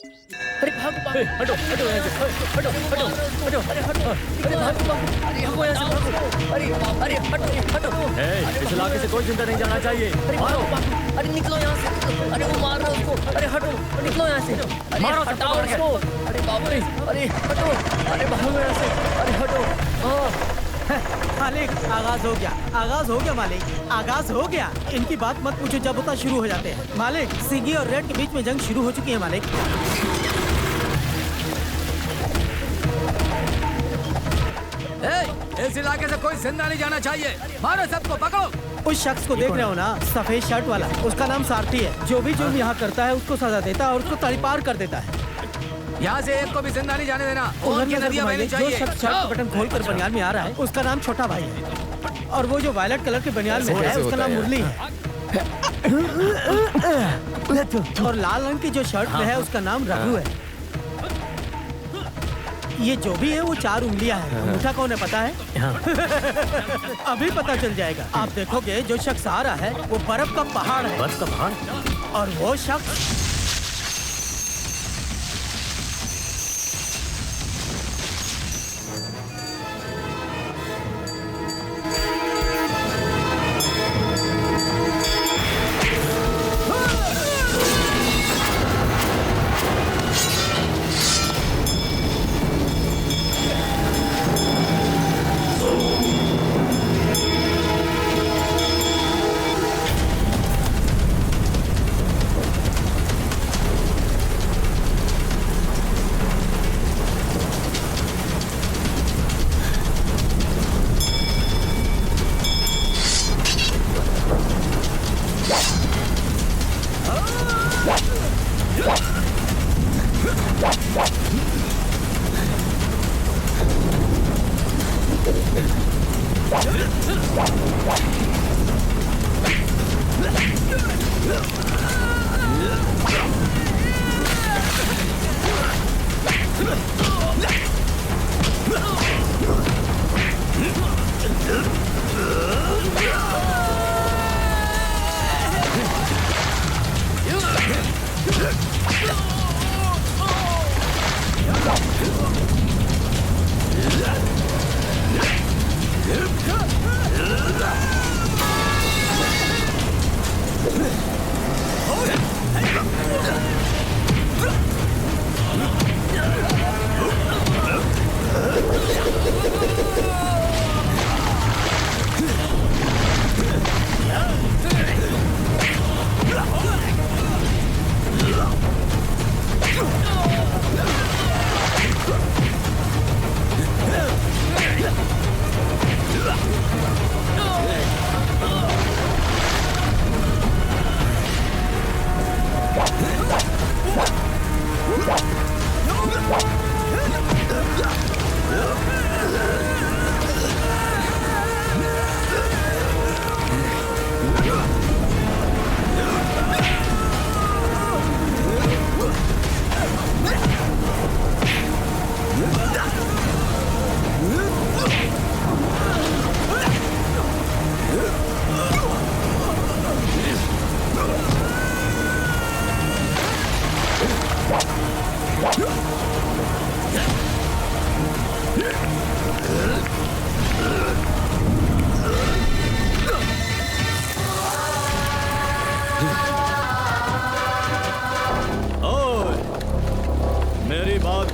अरे भागो भागो, हटो हटो यहाँ से, हटो हटो हटो, अरे हटो, अरे भागो भागो, भागो यहाँ से भागो, अरे अरे हटो हटो, इस इलाके से कोई जिंदा नहीं जाना चाहिए। अरे मारो। भागो, अरे निकलो यहाँ से, निकलो, अरे वो मार रहा है उसको, अरे हटो, निकलो यहाँ से, अरे मारो, हटाओ सबको मार उसको, अरे बाप रे, अरे हटो, अरे भागो यहाँ से, अरे हटो, हाँ। मालिक आगाज हो गया मालिक, आगाज हो गया। इनकी बात मत पूछो, जब होता शुरू हो जाते हैं। मालिक सिगी और रेड के बीच में जंग शुरू हो चुकी है मालिक। इस इलाके से कोई जिंदा नहीं जाना चाहिए। मारो सबको, पकड़ो। उस शख्स को देख रहे हो ना, सफेद शर्ट वाला, उसका नाम सारथी है। जो भी जुर्म यहाँ करता है उसको सजा देता है और उसको तड़ीपार कर देता है। यहाँ से एक को भी जिंदा नहीं जाने देना। उधर उनकी नजर नदियाँ घुमाइए। बहनी जो चाहिए। शख्स शर्ट का बटन खोलकर बनियान में आ रहा है उसका नाम छोटा भाई है, और वो जो वायलेट कलर के बनियान में है उसका नाम मुरली है, और लाल रंग की जो शर्ट में है उसका नाम रघु है। ये जो भी है वो 4 उंगलियां हैं। अंगूठा कौन है पता है? अभी पता चल जाएगा। आप देखोगे जो शख्स आ रहा है वो बर्फ का पहाड़ है। बस का भान। और वो शख्स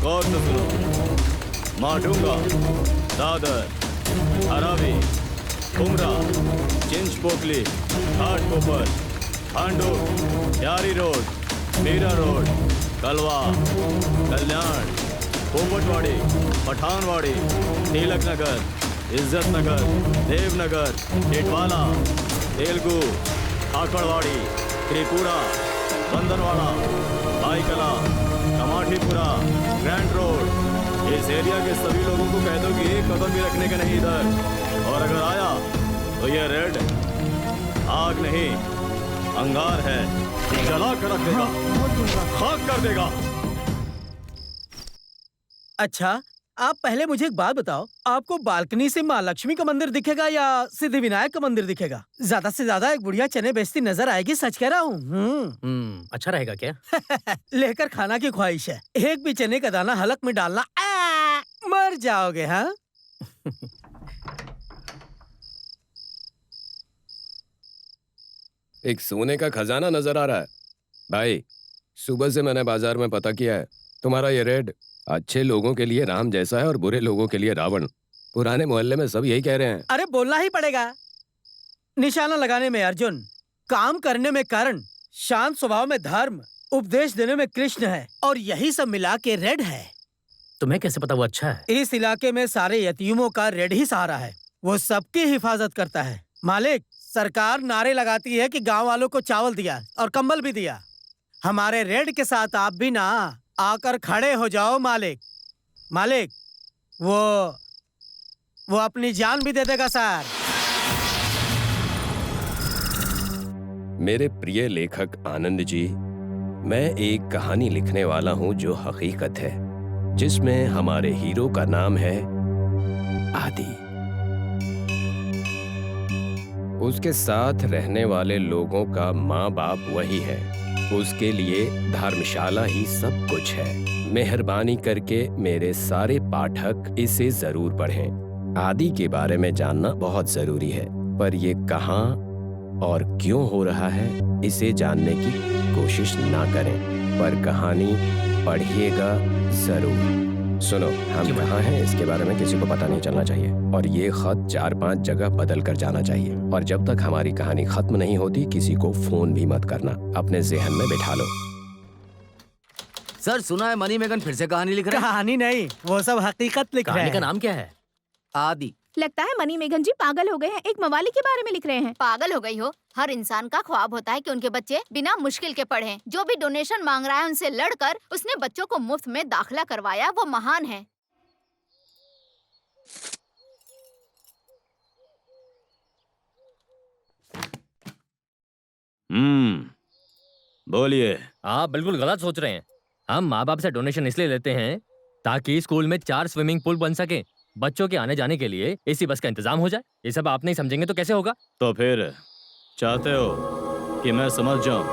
गौर से सुनो। माटुंगा, दादर, अरावी, कुमरा, चिंचपोकली, घाटकोपर, खांडूर, यारी रोड, मीरा रोड, कलवा, कल्याण, पोपटवाड़ी, पठानवाड़ी, तिलक नगर, इज्जत नगर, देवनगर, टिटवाला, तेलुगु, खाकड़वाड़ी, त्रिपुरा, बंदरवाड़ा, बाईकला, कमाठीपुरा, ग्रैंड रोड। इस एरिया के सभी लोगों को कह दो कि एक कदम भी रखने का नहीं इधर, और अगर आया तो ये रेड आग नहीं अंगार है, जला कर रख देगा, खाक कर देगा। अच्छा, आप पहले मुझे एक बात बताओ, आपको बालकनी से माँ लक्ष्मी का मंदिर दिखेगा या सिद्धि विनायक का मंदिर दिखेगा? ज्यादा से ज्यादा एक बुढ़िया चने बेचती नजर आएगी, सच कह रहा हूँ। अच्छा रहेगा क्या? लेकर खाना की ख्वाहिश है, एक भी चने का दाना हलक में डालना, मर जाओगे। हाँ, एक सोने का खजाना नजर आ रहा है भाई। सुबह से मैंने बाजार में पता किया है, तुम्हारा ये रेड अच्छे लोगों के लिए राम जैसा है और बुरे लोगों के लिए रावण। पुराने मोहल्ले में सब यही कह रहे हैं। अरे बोलना ही पड़ेगा। निशाना लगाने में अर्जुन, काम करने में कर्ण, शांत स्वभाव में धर्म, उपदेश देने में कृष्ण है, और यही सब मिला के रेड है। तुम्हें कैसे पता वो अच्छा है? इस इलाके में सारे यतीमों का रेड ही सहारा है, वो सबकी हिफाजत करता है। मालिक, सरकार नारे लगाती है कि गांव वालों को चावल दिया और कंबल भी दिया। हमारे रेड के साथ आप भी ना आकर खड़े हो जाओ मालिक। मालिक, वो अपनी जान भी दे देगा सर। मेरे प्रिय लेखक आनंद जी, मैं एक कहानी लिखने वाला हूं जो हकीकत है, जिसमें हमारे हीरो का नाम है आदि। उसके साथ रहने वाले लोगों का माँ बाप वही है, उसके लिए धर्मशाला ही सब कुछ है। मेहरबानी करके मेरे सारे पाठक इसे जरूर पढ़ें। आदि के बारे में जानना बहुत जरूरी है, पर ये कहाँ और क्यों हो रहा है इसे जानने की कोशिश ना करें, पर कहानी पढ़िएगा जरूर। सुनो, हम कहाँ हैं इसके बारे में किसी को पता नहीं चलना चाहिए, और ये खत 4-5 जगह बदल कर जाना चाहिए। और जब तक हमारी कहानी खत्म नहीं होती किसी को फोन भी मत करना, अपने जहन में बिठा लो। सर, सुना है मनी मेगन फिर से कहानी लिख रहे हैं? कहानी नहीं, वो सब हकीकत लिख रहे कहानी का हैं। नाम क्या है? आदि। लगता है मनी मेघन जी पागल हो गए हैं, एक मवाली के बारे में लिख रहे हैं। पागल हो गई हो? हर इंसान का ख्वाब होता है कि उनके बच्चे बिना मुश्किल के पढ़ें। जो भी डोनेशन मांग रहा है उनसे लड़कर उसने बच्चों को मुफ्त में दाखिला करवाया, वो महान है। बोलिए। आप बिल्कुल गलत सोच रहे हैं। हम माँ बाप से डोनेशन इसलिए लेते हैं ताकि स्कूल में 4 स्विमिंग पूल बन सके, बच्चों के आने जाने के लिए एसी बस का इंतजाम हो जाए। ये सब आप नहीं समझेंगे तो कैसे होगा? तो फिर चाहते हो कि मैं समझ जाऊं?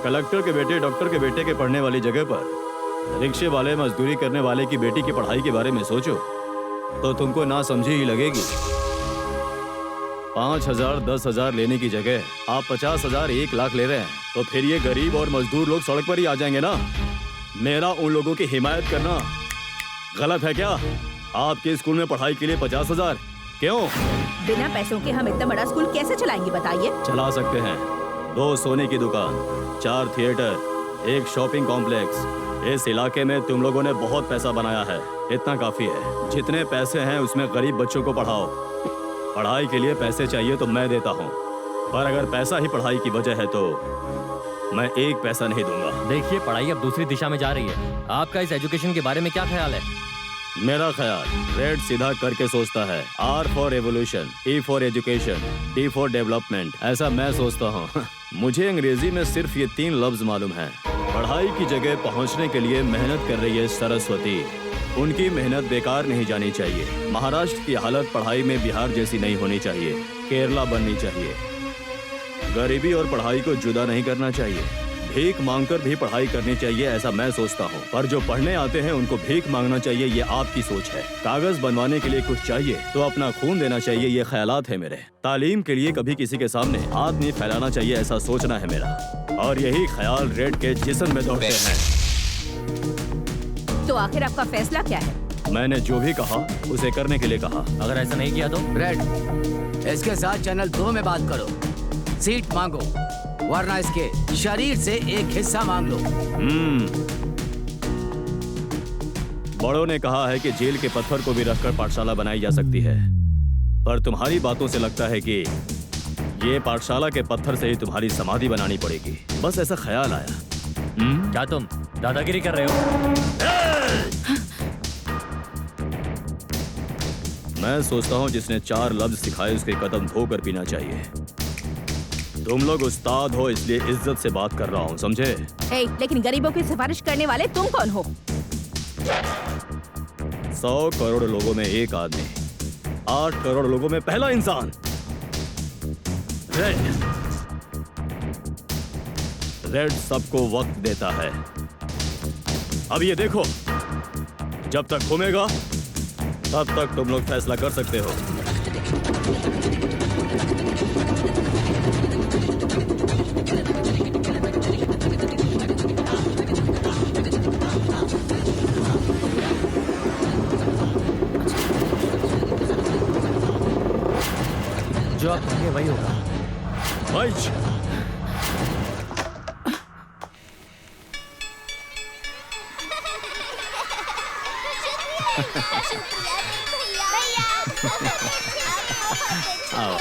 कलेक्टर के बेटे डॉक्टर के बेटे के पढ़ने वाली जगह पर रिक्शे वाले मजदूरी करने वाले की बेटी की पढ़ाई के बारे में सोचो तो तुमको ना समझी ही लगेगी। 5,000 10,000 लेने की जगह आप 50,000 1 लाख ले रहे हैं, तो फिर ये गरीब और मजदूर लोग सड़क पर ही आ जाएंगे ना। मेरा उन लोगों की हिमायत करना गलत है क्या? आपके स्कूल में पढ़ाई के लिए 50,000 क्यों? बिना पैसों के हम इतना बड़ा स्कूल कैसे चलाएंगे बताइए? चला सकते हैं। 2 सोने की दुकान, 4 थिएटर, 1 शॉपिंग कॉम्प्लेक्स। इस इलाके में तुम लोगों ने बहुत पैसा बनाया है, इतना काफी है। जितने पैसे हैं उसमें गरीब बच्चों को पढ़ाओ। पढ़ाई के लिए पैसे चाहिए तो मैं देता हूँ, पर अगर पैसा ही पढ़ाई की वजह है तो मैं 1 पैसा नहीं दूंगा। देखिए, पढ़ाई अब दूसरी दिशा में जा रही है। आपका इस एजुकेशन के बारे में क्या ख्याल है? मेरा ख्याल रेड सीधा करके सोचता है। R for revolution, E for education, D for development, ऐसा मैं सोचता हूँ। मुझे अंग्रेजी में सिर्फ ये 3 लफ्ज मालूम है। पढ़ाई की जगह पहुँचने के लिए मेहनत कर रही है सरस्वती, उनकी मेहनत बेकार नहीं जानी चाहिए। महाराष्ट्र की हालत पढ़ाई में बिहार जैसी नहीं होनी चाहिए, केरला बननी चाहिए। गरीबी और पढ़ाई को जुदा नहीं करना चाहिए। भीख मांगकर भी पढ़ाई करनी चाहिए, ऐसा मैं सोचता हूँ। पर जो पढ़ने आते हैं उनको भीख मांगना चाहिए, ये आपकी सोच है। कागज बनवाने के लिए कुछ चाहिए तो अपना खून देना चाहिए, ये ख्यालात है मेरे। तालीम के लिए कभी किसी के सामने हाथ नहीं फैलाना चाहिए, ऐसा सोचना है मेरा। और यही ख्याल रेड के जिस्म में दौड़ते हैं। तो आखिर आपका फैसला क्या है? मैंने जो भी कहा उसे करने के लिए कहा। अगर ऐसा नहीं किया तो? रेड, इसके साथ चैनल 2 में बात करो, सीट मांगो, वरना इसके शरीर से एक हिस्सा मांग लो। बड़ों ने कहा है कि जेल के पत्थर को भी रखकर पाठशाला बनाई जा सकती है, पर तुम्हारी बातों से लगता है कि ये पाठशाला के पत्थर से ही तुम्हारी समाधि बनानी पड़ेगी। बस ऐसा ख्याल आया। क्या तुम दादागिरी कर रहे हो? मैं सोचता हूँ जिसने 4 लफ्ज सिखाए उसके कदम धोकर पीना चाहिए। तुम लोग उस्ताद हो इसलिए इज्जत से बात कर रहा हूँ, समझे? लेकिन गरीबों की सिफारिश करने वाले तुम कौन हो? 100 करोड़ लोगों में एक आदमी, 8 करोड़ लोगों में पहला इंसान। रेड। रेड सबको वक्त देता है। अब ये देखो, जब तक घूमेगा तब तक तुम लोग फैसला कर सकते हो। जो आप कहेंगे वही होगा। वाइच। आओ।